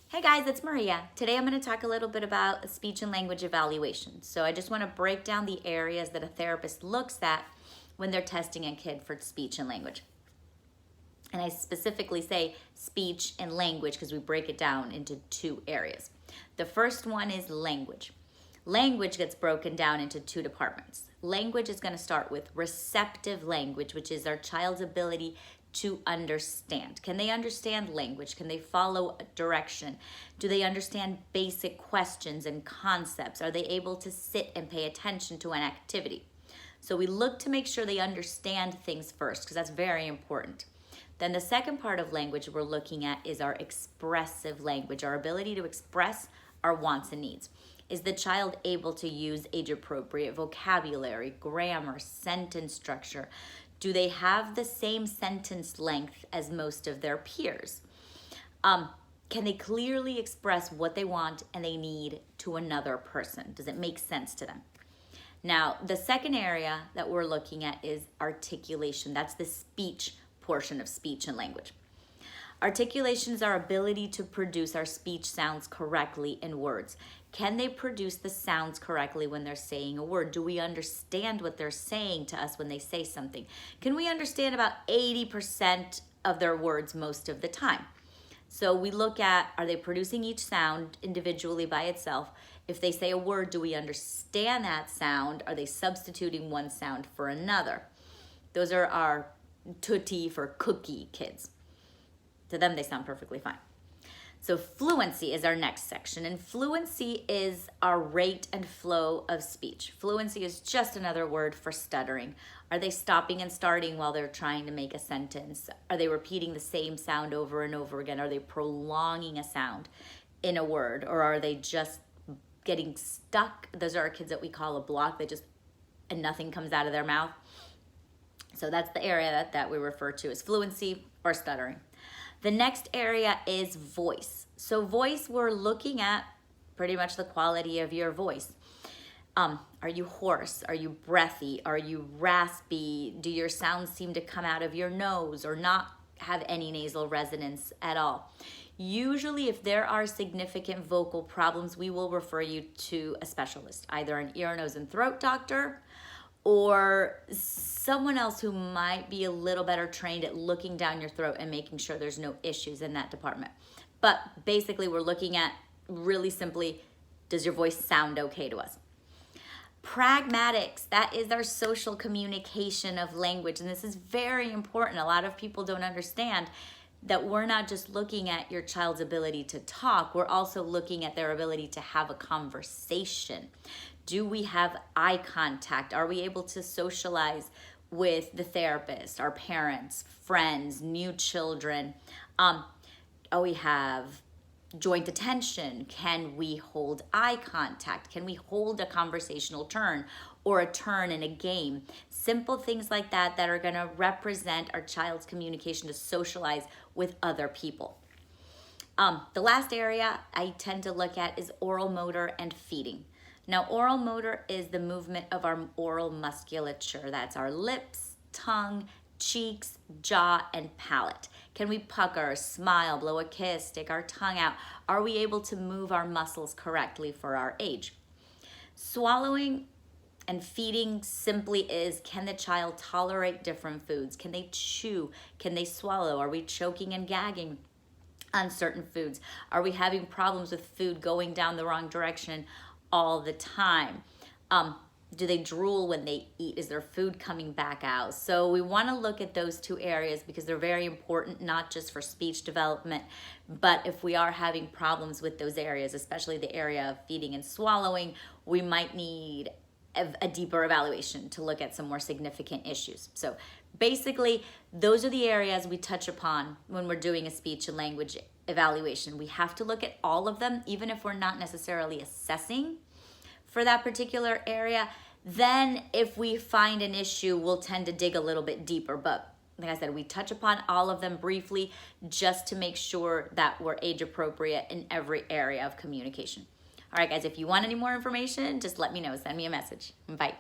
Hey guys, it's Maria. Today I'm going to talk a little bit about speech and language evaluation. So I just want to break down the areas that a therapist looks at when they're testing a kid for speech and language. And I specifically say speech and language because we break it down into two areas. The first one is language. Language gets broken down into two departments. Language is going to start with receptive language, which is our child's ability to understand. Can they understand language? Can they follow a direction? Do they understand basic questions and concepts? Are they able to sit and pay attention to an activity? So we look to make sure they understand things first because that's very important. Then the second part of language we're looking at is our expressive language, our ability to express our wants and needs. Is the child able to use age-appropriate vocabulary, grammar, sentence structure? Do they have the same sentence length as most of their peers? Can they clearly express what they want and they need to another person? Does it make sense to them? Now, the second area that we're looking at is articulation. That's the speech portion of speech and language. Articulation is our ability to produce our speech sounds correctly in words. Can they produce the sounds correctly when they're saying a word? Do we understand what they're saying to us when they say something? Can we understand about 80% of their words most of the time? So we look at, are they producing each sound individually by itself? If they say a word, do we understand that sound? Are they substituting one sound for another? Those are our tutti for cookie kids. To them, they sound perfectly fine. So fluency is our next section, and fluency is our rate and flow of speech. Fluency is just another word for stuttering. Are they stopping and starting while they're trying to make a sentence? Are they repeating the same sound over and over again? Are they prolonging a sound in a word, or are they just getting stuck? Those are our kids that we call a block. And nothing comes out of their mouth. So that's the area that we refer to as fluency or stuttering. The next area is voice. So voice, we're looking at pretty much the quality of your voice. Are you hoarse? Are you breathy? Are you raspy? Do your sounds seem to come out of your nose or not have any nasal resonance at all? Usually, if there are significant vocal problems, we will refer you to a specialist, either an ear, nose, and throat doctor, or someone else who might be a little better trained at looking down your throat and making sure there's no issues in that department. But basically, we're looking at really simply, does your voice sound okay to us? Pragmatics, that is our social communication of language. And this is very important. A lot of people don't understand that we're not just looking at your child's ability to talk, we're also looking at their ability to have a conversation. Do we have eye contact? Are we able to socialize with the therapist, our parents, friends, new children? We have joint attention? Can we hold eye contact? Can we hold a conversational turn or a turn in a game? Simple things like that are going to represent our child's communication to socialize with other people. The last area I tend to look at is oral motor and feeding. Now, oral motor is the movement of our oral musculature. That's our lips, tongue, cheeks, jaw, and palate. Can we pucker, smile, blow a kiss, stick our tongue out? Are we able to move our muscles correctly for our age? Swallowing and feeding simply is, can the child tolerate different foods? Can they chew? Can they swallow? Are we choking and gagging on certain foods? Are we having problems with food going down the wrong direction all the time? Do they drool when they eat? Is their food coming back out? So we want to look at those two areas because they're very important, not just for speech development, but if we are having problems with those areas, especially the area of feeding and swallowing, we might need a deeper evaluation to look at some more significant issues. So basically, those are the areas we touch upon when we're doing a speech and language evaluation. We have to look at all of them, even if we're not necessarily assessing for that particular area. Then if we find an issue, we'll tend to dig a little bit deeper. But like I said, we touch upon all of them briefly just to make sure that we're age appropriate in every area of communication. All right, guys, if you want any more information, just let me know. Send me a message. Bye.